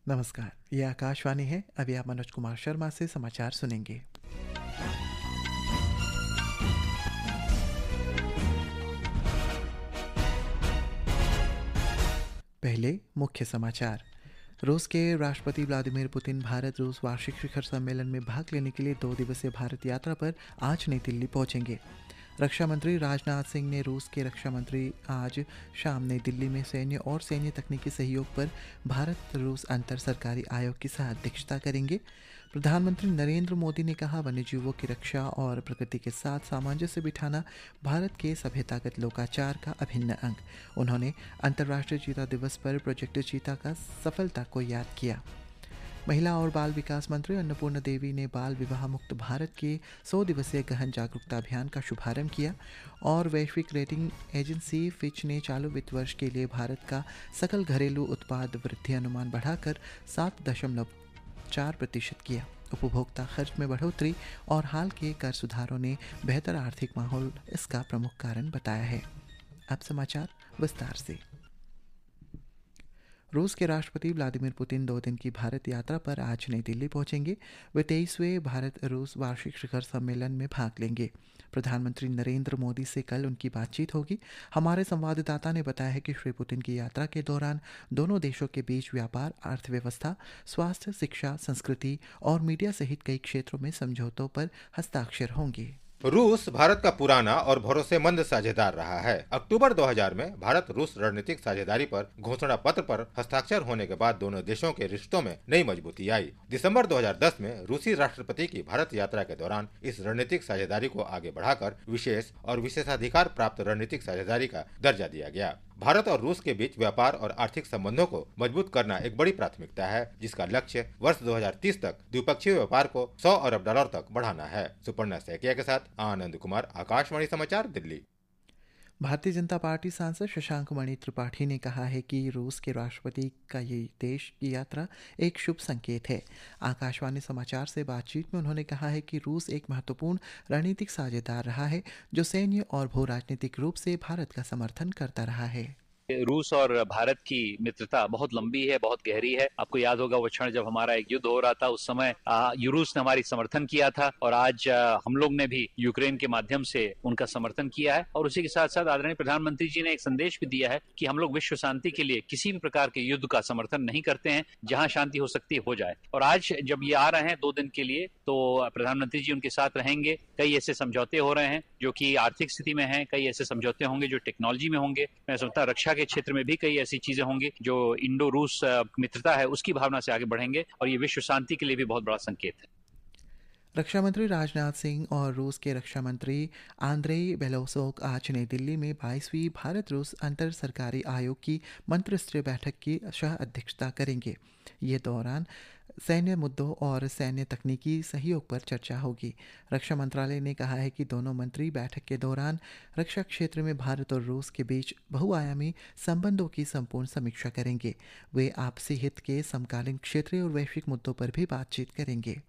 नमस्कार, ये आकाशवाणी है। अभी आप मनोज कुमार शर्मा से समाचार सुनेंगे। पहले मुख्य समाचार। रूस के राष्ट्रपति व्लादिमीर पुतिन भारत रूस वार्षिक शिखर सम्मेलन में भाग लेने के लिए 2 दिवसीय भारत यात्रा पर आज नई दिल्ली पहुंचेंगे। रक्षा मंत्री राजनाथ सिंह ने रूस के रक्षा मंत्री आज शाम नई दिल्ली में सैन्य और सैन्य तकनीकी सहयोग पर भारत रूस अंतर सरकारी आयोग की सह अध्यक्षता करेंगे। प्रधानमंत्री नरेंद्र मोदी ने कहा, वन्यजीवों की रक्षा और प्रकृति के साथ सामंजस्य बिठाना भारत के सभ्यतागत लोकाचार का अभिन्न अंग। उन्होंने अंतर्राष्ट्रीय चीता दिवस पर प्रोजेक्ट चीता का सफलता को याद किया। महिला और बाल विकास मंत्री अन्नपूर्णा देवी ने बाल विवाह मुक्त भारत के 100 दिवसीय गहन जागरूकता अभियान का शुभारंभ किया। और वैश्विक रेटिंग एजेंसी फिच ने चालू वित्त वर्ष के लिए भारत का सकल घरेलू उत्पाद वृद्धि अनुमान बढ़ाकर 7.4% किया। उपभोक्ता खर्च में बढ़ोतरी और हाल के कर सुधारों ने बेहतर आर्थिक माहौल इसका प्रमुख कारण बताया है। अब समाचार विस्तार से। रूस के राष्ट्रपति व्लादिमीर पुतिन 2 दिन की भारत यात्रा पर आज नई दिल्ली पहुंचेंगे। वे 23वें भारत रूस वार्षिक शिखर सम्मेलन में भाग लेंगे। प्रधानमंत्री नरेंद्र मोदी से कल उनकी बातचीत होगी। हमारे संवाददाता ने बताया है कि श्री पुतिन की यात्रा के दौरान दोनों देशों के बीच व्यापार, अर्थव्यवस्था, स्वास्थ्य, शिक्षा, संस्कृति और मीडिया सहित कई क्षेत्रों में समझौतों पर हस्ताक्षर होंगे। रूस भारत का पुराना और भरोसेमंद साझेदार रहा है। अक्टूबर 2000 में भारत रूस रणनीतिक साझेदारी पर घोषणा पत्र पर हस्ताक्षर होने के बाद दोनों देशों के रिश्तों में नई मजबूती आई। दिसंबर 2010 में रूसी राष्ट्रपति की भारत यात्रा के दौरान इस रणनीतिक साझेदारी को आगे बढ़ाकर विशेष और विशेषाधिकार प्राप्त रणनीतिक साझेदारी का दर्जा दिया गया। भारत और रूस के बीच व्यापार और आर्थिक संबंधों को मजबूत करना एक बड़ी प्राथमिकता है, जिसका लक्ष्य वर्ष 2030 तक द्विपक्षीय व्यापार को $100 अरब तक बढ़ाना है। सुपर्णा सैकिया के साथ आनंद कुमार, आकाशवाणी समाचार, दिल्ली। भारतीय जनता पार्टी सांसद शशांक मणि त्रिपाठी ने कहा है कि रूस के राष्ट्रपति का ये देश की यात्रा एक शुभ संकेत है। आकाशवाणी समाचार से बातचीत में उन्होंने कहा है कि रूस एक महत्वपूर्ण रणनीतिक साझेदार रहा है, जो सैन्य और भू राजनीतिक रूप से भारत का समर्थन करता रहा है। रूस और भारत की मित्रता बहुत लंबी है, बहुत गहरी है। आपको याद होगा वो क्षण जब हमारा एक युद्ध हो रहा था, उस समय रूस ने हमारी समर्थन किया था और आज हम लोग ने भी यूक्रेन के माध्यम से उनका समर्थन किया है। और उसी के साथ साथ आदरणीय प्रधानमंत्री जी ने एक संदेश भी दिया है कि हम लोग विश्व शांति के लिए किसी भी प्रकार के युद्ध का समर्थन नहीं करते हैं, जहां शांति हो सकती है हो जाए। और आज जब ये आ रहे हैं 2 दिन के लिए, तो प्रधानमंत्री जी उनके साथ रहेंगे। कई ऐसे समझौते हो रहे हैं जो कि आर्थिक स्थिति में हैं, कई ऐसे समझौते होंगे जो टेक्नोलॉजी में होंगे। मैं समझता हूं रक्षा के क्षेत्र में भी कई ऐसी चीजें होंगी जो इंडो रूस मित्रता है उसकी भावना से आगे बढ़ेंगे और ये विश्व शांति के लिए भी बहुत बड़ा संकेत है। रक्षा मंत्री राजनाथ सिंह और रूस के रक्षा मंत्री आंद्रेई बेलोसोक आज नई दिल्ली में 22वीं भारत रूस अंतर सरकारी आयोग की मंत्रिस्तरीय बैठक की सह अध्यक्षता करेंगे। ये दौरान सैन्य मुद्दों और सैन्य तकनीकी सहयोग पर चर्चा होगी। रक्षा मंत्रालय ने कहा है कि दोनों मंत्री बैठक के दौरान रक्षा क्षेत्र में भारत और रूस के बीच बहुआयामी संबंधों की संपूर्ण समीक्षा करेंगे। वे आपसी हित के समकालीन क्षेत्रीय और वैश्विक मुद्दों पर भी बातचीत करेंगे।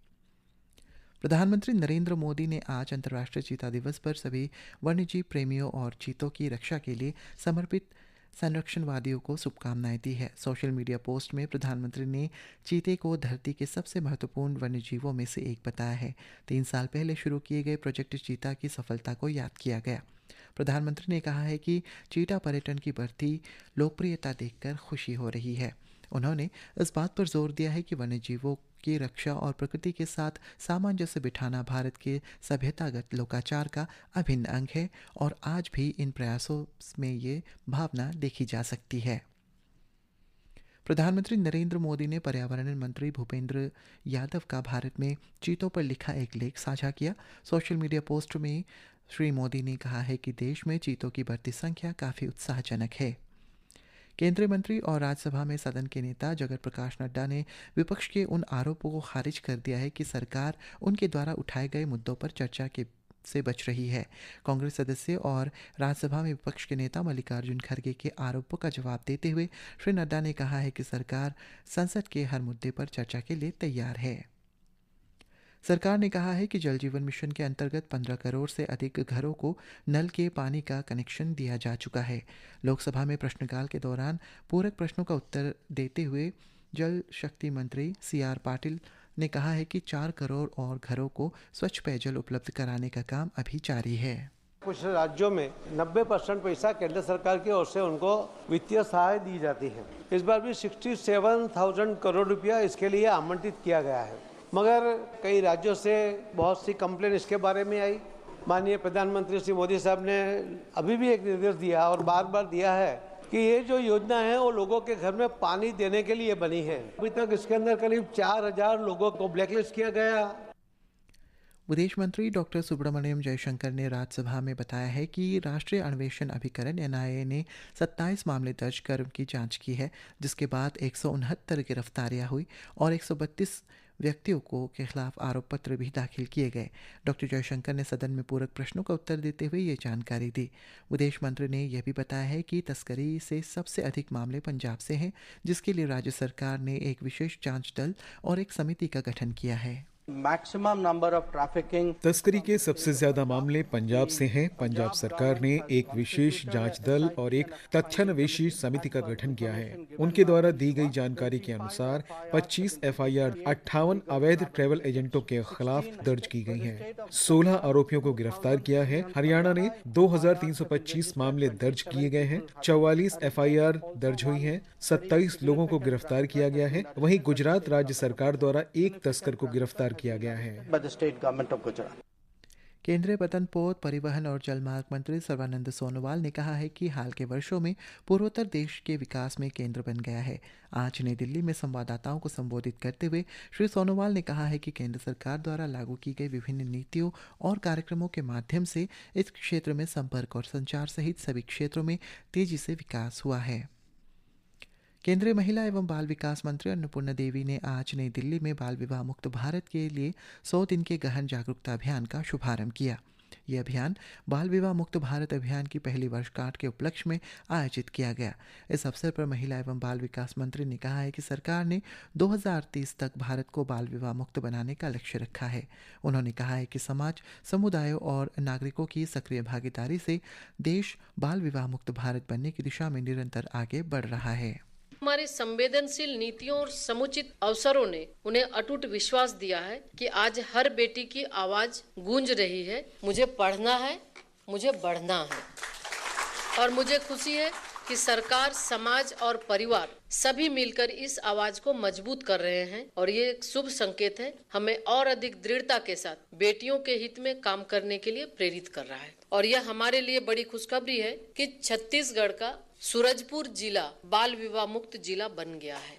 प्रधानमंत्री नरेंद्र मोदी ने आज अंतर्राष्ट्रीय चीता दिवस पर सभी वन्यजीव प्रेमियों और चीतों की रक्षा के लिए समर्पित संरक्षणवादियों को शुभकामनाएं दी है। सोशल मीडिया पोस्ट में प्रधानमंत्री ने चीते को धरती के सबसे महत्वपूर्ण वन्यजीवों में से एक बताया है। 3 साल पहले शुरू किए गए प्रोजेक्ट चीता की सफलता को याद किया गया। प्रधानमंत्री ने कहा है कि चीता पर्यटन की बढ़ती लोकप्रियता देखकर खुशी हो रही है। उन्होंने इस बात पर जोर दिया है कि वन्यजीवों की रक्षा और प्रकृति के साथ सामंजस्य बिठाना भारत के सभ्यतागत लोकाचार का अभिन्न अंग है और आज भी इन प्रयासों में ये भावना देखी जा सकती है। प्रधानमंत्री नरेंद्र मोदी ने पर्यावरण मंत्री भूपेंद्र यादव का भारत में चीतों पर लिखा एक लेख साझा किया। सोशल मीडिया पोस्ट में श्री मोदी ने कहा है कि देश में चीतों की बढ़ती संख्या काफ़ी उत्साहजनक है। केंद्रीय मंत्री और राज्यसभा में सदन के नेता जगत प्रकाश नड्डा ने विपक्ष के उन आरोपों को खारिज कर दिया है कि सरकार उनके द्वारा उठाए गए मुद्दों पर चर्चा के से बच रही है। कांग्रेस सदस्य और राज्यसभा में विपक्ष के नेता मल्लिकार्जुन खड़गे के आरोपों का जवाब देते हुए श्री नड्डा ने कहा है कि सरकार संसद के हर मुद्दे पर चर्चा के लिए तैयार है। सरकार ने कहा है कि जल जीवन मिशन के अंतर्गत 15 करोड़ से अधिक घरों को नल के पानी का कनेक्शन दिया जा चुका है। लोकसभा में प्रश्नकाल के दौरान पूरक प्रश्नों का उत्तर देते हुए जल शक्ति मंत्री CR पाटिल ने कहा है कि 4 करोड़ और घरों को स्वच्छ पेयजल उपलब्ध कराने का काम अभी जारी है। कुछ राज्यों में 90% पैसा केंद्र सरकार की ओर से उनको वित्तीय सहायता दी जाती है। इस बार भी 67,000 करोड़ रुपया इसके लिए आवंटित किया गया है, मगर कई राज्यों से बहुत सी कंप्लेन इसके बारे में आई। माननीय प्रधानमंत्री श्री मोदी साहब ने अभी भी एक निर्देश दिया और बार बार दिया है कि ये जो योजना है वो लोगों के घर में पानी देने के लिए बनी है। अभी तक इसके अंदर करीब 4,000 लोगों को ब्लैकलिस्ट किया गया। विदेश मंत्री डॉक्टर सुब्रमण्यम जयशंकर ने राज्यसभा में बताया है कि राष्ट्रीय अन्वेषण अभिकरण NIA ने 27 मामले दर्ज कर उनकी जांच की है, जिसके बाद 169 गिरफ्तारियां हुई और 132 व्यक्तियों के खिलाफ आरोप पत्र भी दाखिल किए गए। डॉक्टर जयशंकर ने सदन में पूरक प्रश्नों का उत्तर देते हुए ये जानकारी दी। विदेश मंत्री ने यह भी बताया है कि तस्करी से सबसे अधिक मामले पंजाब से हैं, जिसके लिए राज्य सरकार ने एक विशेष जांच दल और एक समिति का गठन किया है। मैक्सिमम नंबर ऑफ ट्रैफिकिंग तस्करी के सबसे ज्यादा मामले पंजाब से हैं। पंजाब सरकार ने एक विशेष जांच दल और एक तथ्यान्वेषी समिति का गठन किया है। उनके द्वारा दी गई जानकारी के अनुसार 25 FIR 58 अवैध ट्रैवल एजेंटों के खिलाफ दर्ज की गई हैं। 16 आरोपियों को गिरफ्तार किया है। हरियाणा ने 2325 मामले दर्ज किए गए हैं। 44 FIR दर्ज हुई है। 27 लोगों को गिरफ्तार किया गया है। वहीं गुजरात राज्य सरकार द्वारा एक तस्कर को गिरफ्तार किया गया है। केंद्रीय पतन पोत परिवहन और जलमार्ग मंत्री सर्बानंद सोनोवाल ने कहा है कि हाल के वर्षों में पूर्वोत्तर देश के विकास में केंद्र बन गया है। आज नई दिल्ली में संवाददाताओं को संबोधित करते हुए श्री सोनोवाल ने कहा है कि केंद्र सरकार द्वारा लागू की गई विभिन्न नीतियों और कार्यक्रमों के माध्यम से इस क्षेत्र में संपर्क और संचार सहित सभी क्षेत्रों में तेजी से विकास हुआ है। केंद्रीय महिला एवं बाल विकास मंत्री अन्नपूर्णा देवी ने आज नई दिल्ली में बाल विवाह मुक्त भारत के लिए 100 दिन के गहन जागरूकता अभियान का शुभारंभ किया। यह अभियान बाल विवाह मुक्त भारत अभियान की पहली वर्षगांठ के उपलक्ष्य में आयोजित किया गया। इस अवसर पर महिला एवं बाल विकास मंत्री ने कहा है कि सरकार ने 2030 तक भारत को बाल विवाह मुक्त बनाने का लक्ष्य रखा है। उन्होंने कहा है कि समाज, समुदायों और नागरिकों की सक्रिय भागीदारी से देश बाल विवाह मुक्त भारत बनने की दिशा में निरंतर आगे बढ़ रहा है। हमारी संवेदनशील नीतियों और समुचित अवसरों ने उन्हें अटूट विश्वास दिया है कि आज हर बेटी की आवाज गूंज रही है, मुझे पढ़ना है, मुझे बढ़ना है। और मुझे खुशी है कि सरकार, समाज और परिवार सभी मिलकर इस आवाज को मजबूत कर रहे हैं और ये एक शुभ संकेत है। हमें और अधिक दृढ़ता के साथ बेटियों के हित में काम करने के लिए प्रेरित कर रहा है। और यह हमारे लिए बड़ी खुशखबरी है कि छत्तीसगढ़ का सूरजपुर जिला बाल विवाह मुक्त जिला बन गया है।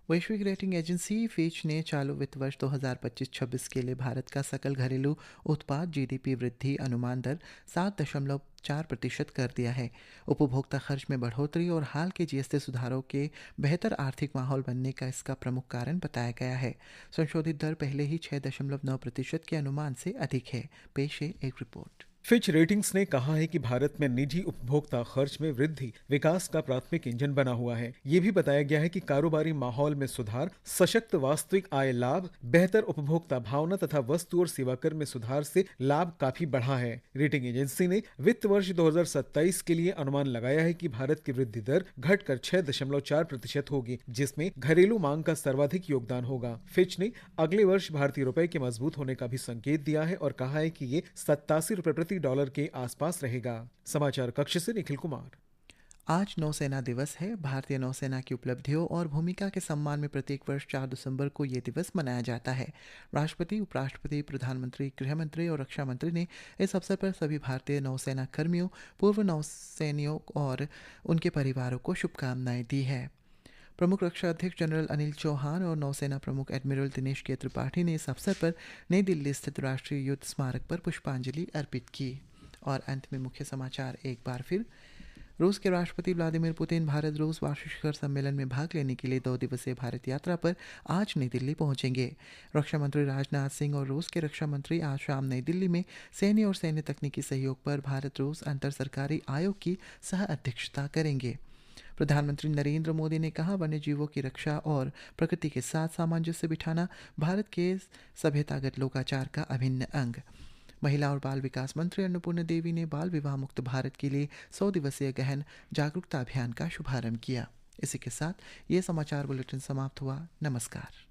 वैश्विक रेटिंग एजेंसी फिच ने चालू वित्त वर्ष 2025-26 के लिए भारत का सकल घरेलू उत्पाद GDP वृद्धि अनुमान दर 7.4% कर दिया है। उपभोक्ता खर्च में बढ़ोतरी और हाल के GST सुधारों के बेहतर आर्थिक माहौल बनने का इसका प्रमुख कारण बताया गया है। संशोधित दर पहले ही 6.9% के अनुमान से अधिक है। पेश है एक रिपोर्ट। फिच रेटिंग्स ने कहा है कि भारत में निजी उपभोक्ता खर्च में वृद्धि विकास का प्राथमिक इंजन बना हुआ है। ये भी बताया गया है कि कारोबारी माहौल में सुधार, सशक्त वास्तविक आय लाभ, बेहतर उपभोक्ता भावना तथा वस्तु और सेवा कर में सुधार से लाभ काफी बढ़ा है। रेटिंग एजेंसी ने वित्त वर्ष 2027 के लिए अनुमान लगाया है कि भारत की वृद्धि दर घटकर 6.4% होगी, जिसमें घरेलू मांग का सर्वाधिक योगदान होगा। फिच ने अगले वर्ष भारतीय रुपए के मजबूत होने का भी संकेत दिया है और कहा है कि ये 87 रुपए प्रति डॉलर के आसपास रहेगा। समाचार कक्ष से निखिल कुमार। आज नौसेना दिवस है। भारतीय नौसेना की उपलब्धियों और भूमिका के सम्मान में प्रत्येक वर्ष 4 दिसंबर को ये दिवस मनाया जाता है। राष्ट्रपति, उपराष्ट्रपति, प्रधानमंत्री, गृह मंत्री और रक्षा मंत्री ने इस अवसर पर सभी भारतीय नौसेना कर्मियों, पूर्व नौसैनिकों और उनके परिवारों को शुभकामनाएं दी है। प्रमुख रक्षा अध्यक्ष जनरल अनिल चौहान और नौसेना प्रमुख एडमिरल दिनेश के त्रिपाठी ने इस अवसर पर नई दिल्ली स्थित राष्ट्रीय युद्ध स्मारक पर पुष्पांजलि अर्पित की। और अंत में मुख्य समाचार एक बार फिर। रूस के राष्ट्रपति व्लादिमीर पुतिन भारत रूस वार्षिक शिखर सम्मेलन में भाग लेने के लिए 2 दिवसीय भारत यात्रा पर आज नई दिल्ली पहुंचेंगे। रक्षा मंत्री राजनाथ सिंह और रूस के रक्षा मंत्री आज शाम नई दिल्ली में सैन्य और सैन्य तकनीकी सहयोग पर भारत रूस अंतर सरकारी आयोग की सह अध्यक्षता करेंगे। प्रधानमंत्री नरेंद्र मोदी ने कहा, वन्य जीवों की रक्षा और प्रकृति के साथ सामंजस्य बिठाना भारत के सभ्यतागत लोकाचार का अभिन्न अंग। महिला और बाल विकास मंत्री अन्नपूर्णा देवी ने बाल विवाह मुक्त भारत के लिए 100 दिवसीय गहन जागरूकता अभियान का शुभारंभ किया। इसी के साथ ये समाचार बुलेटिन समाप्त हुआ। नमस्कार।